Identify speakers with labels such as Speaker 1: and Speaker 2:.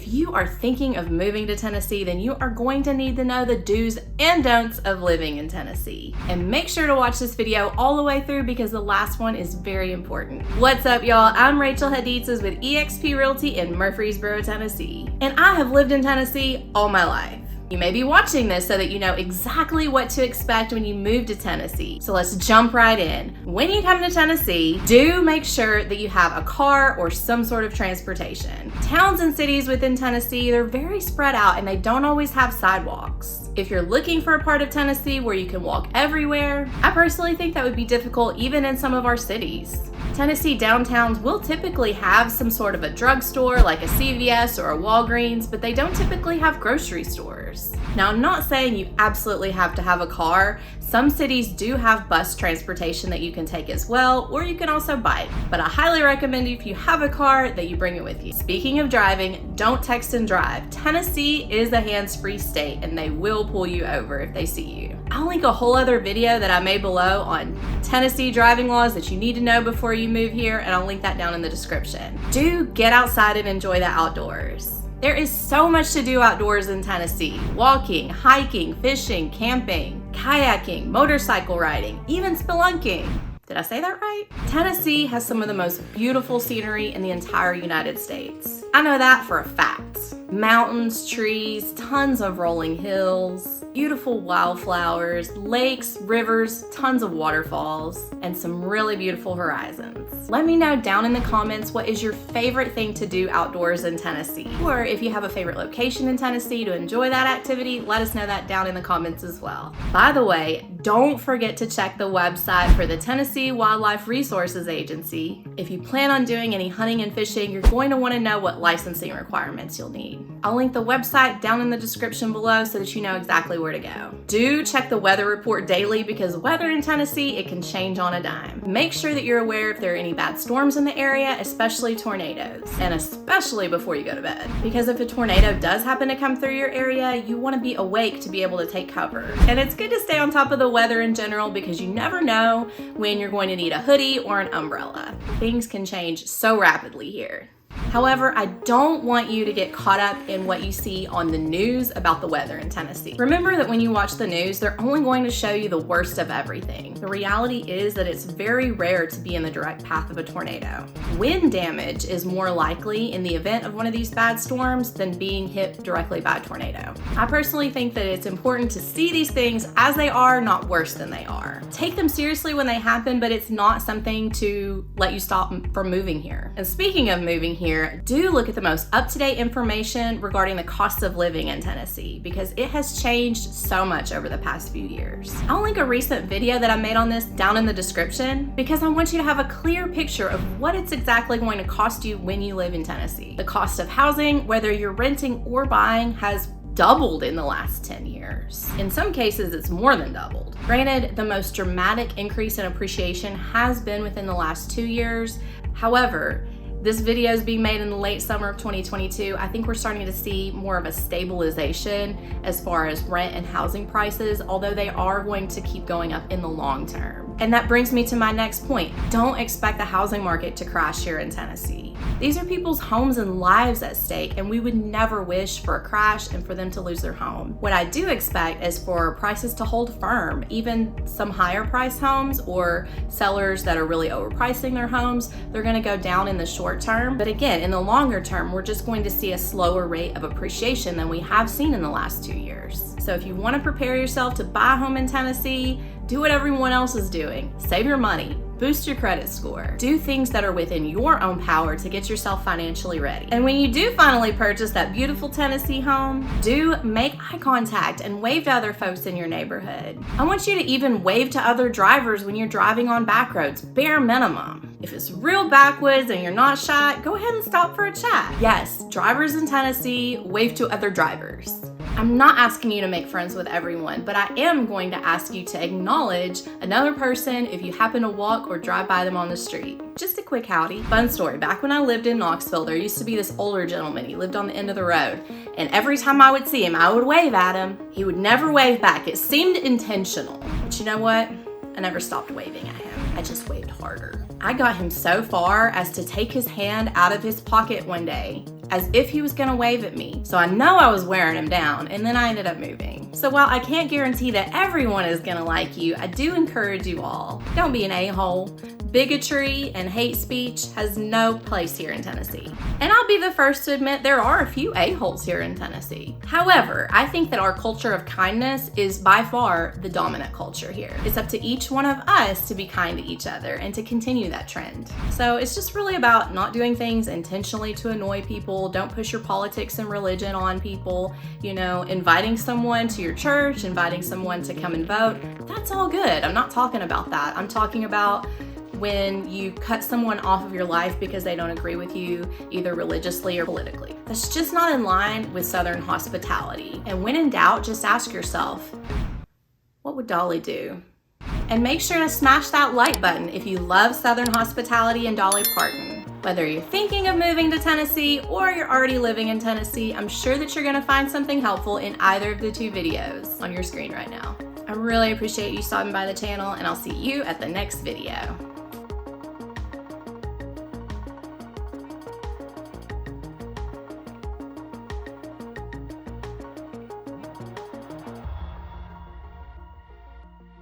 Speaker 1: If you are thinking of moving to Tennessee, then you are going to need to know the do's and don'ts of living in Tennessee. And make sure to watch this video all the way through because the last one is very important. What's up, y'all? I'm Rachel Hadidsazrealtor with Epique Realty in Murfreesboro, Tennessee. And I have lived in Tennessee all my life. You may be watching this so that you know exactly what to expect when you move to Tennessee. So let's jump right in. When you come to Tennessee, do make sure that you have a car or some sort of transportation. Towns and cities within Tennessee, they're very spread out and they don't always have sidewalks. If you're looking for a part of Tennessee where you can walk everywhere, I personally think that would be difficult even in some of our cities. Tennessee downtowns will typically have some sort of a drugstore like a CVS or a Walgreens, but they don't typically have grocery stores. Now, I'm not saying you absolutely have to have a car. Some cities do have bus transportation that you can take as well, or you can also bike. But I highly recommend if you have a car that you bring it with you. Speaking of driving, don't text and drive. Tennessee is a hands-free state and they will pull you over if they see you. I'll link a whole other video that I made below on Tennessee driving laws that you need to know before you move here, and I'll link that down in the description. Do get outside and enjoy the outdoors. There is so much to do outdoors in Tennessee. Walking, hiking, fishing, camping, kayaking, motorcycle riding, even spelunking. Did I say that right? Tennessee has some of the most beautiful scenery in the entire United States. I know that for a fact. Mountains, trees, tons of rolling hills, beautiful wildflowers, lakes, rivers, tons of waterfalls, and some really beautiful horizons. Let me know down in the comments what is your favorite thing to do outdoors in Tennessee. Or if you have a favorite location in Tennessee to enjoy that activity, let us know that down in the comments as well. By the way, don't forget to check the website for the Tennessee Wildlife Resources Agency. If you plan on doing any hunting and fishing, you're going to want to know what licensing requirements you'll need. I'll link the website down in the description below so that you know exactly where to go. Do check the weather report daily because weather in Tennessee, it can change on a dime. Make sure that you're aware if there are any bad storms in the area, especially tornadoes, and especially before you go to bed. Because if a tornado does happen to come through your area, you want to be awake to be able to take cover. And it's good to stay on top of the weather in general because you never know when you're going to need a hoodie or an umbrella. Things can change so rapidly here. However, I don't want you to get caught up in what you see on the news about the weather in Tennessee. Remember that when you watch the news, they're only going to show you the worst of everything. The reality is that it's very rare to be in the direct path of a tornado. Wind damage is more likely in the event of one of these bad storms than being hit directly by a tornado. I personally think that it's important to see these things as they are, not worse than they are. Take them seriously when they happen, but it's not something to let you stop from moving here. And speaking of moving here, do look at the most up-to-date information regarding the cost of living in Tennessee because it has changed so much over the past few years. I'll link a recent video that I made on this down in the description because I want you to have a clear picture of what it's exactly going to cost you when you live in Tennessee. The cost of housing, whether you're renting or buying, has doubled in the last 10 years. In some cases, it's more than doubled. Granted, the most dramatic increase in appreciation has been within the last 2 years. However, this video is being made in the late summer of 2022. I think we're starting to see more of a stabilization as far as rent and housing prices, although they are going to keep going up in the long term. And that brings me to my next point. Don't expect the housing market to crash here in Tennessee. These are people's homes and lives at stake, and we would never wish for a crash and for them to lose their home. What I do expect is for prices to hold firm, even some higher priced homes or sellers that are really overpricing their homes, they're gonna go down in the short term. But again, in the longer term, we're just going to see a slower rate of appreciation than we have seen in the last 2 years. So if you want to prepare yourself to buy a home in Tennessee, do what everyone else is doing. Save your money, boost your credit score, do things that are within your own power to get yourself financially ready. And when you do finally purchase that beautiful Tennessee home, do make eye contact and wave to other folks in your neighborhood. I want you to even wave to other drivers when you're driving on back roads, bare minimum. If it's real backwoods and you're not shy, go ahead and stop for a chat. Yes, drivers in Tennessee wave to other drivers. I'm not asking you to make friends with everyone, but I am going to ask you to acknowledge another person if you happen to walk or drive by them on the street. Just a quick howdy. Fun story, back when I lived in Knoxville, there used to be this older gentleman. He lived on the end of the road, and every time I would see him, I would wave at him. He would never wave back. It seemed intentional, but you know what? I never stopped waving at him. I just waved harder. I got him so far as to take his hand out of his pocket one day as if he was gonna wave at me. So I know I was wearing him down, and then I ended up moving. So while I can't guarantee that everyone is gonna like you, I do encourage you all, don't be an a-hole. Bigotry and hate speech has no place here in Tennessee. And I'll be the first to admit there are a few a-holes here in Tennessee. However, I think that our culture of kindness is by far the dominant culture here. It's up to each one of us to be kind to each other and to continue that trend. So it's just really about not doing things intentionally to annoy people. Don't push your politics and religion on people. You know, inviting someone to your church, inviting someone to come and vote, that's all good. I'm not talking about that. I'm talking about when you cut someone off of your life because they don't agree with you, either religiously or politically. That's just not in line with Southern hospitality. And when in doubt, just ask yourself, what would Dolly do? And make sure to smash that like button if you love Southern hospitality and Dolly Parton. Whether you're thinking of moving to Tennessee or you're already living in Tennessee, I'm sure that you're gonna find something helpful in either of the two videos on your screen right now. I really appreciate you stopping by the channel, and I'll see you at the next video.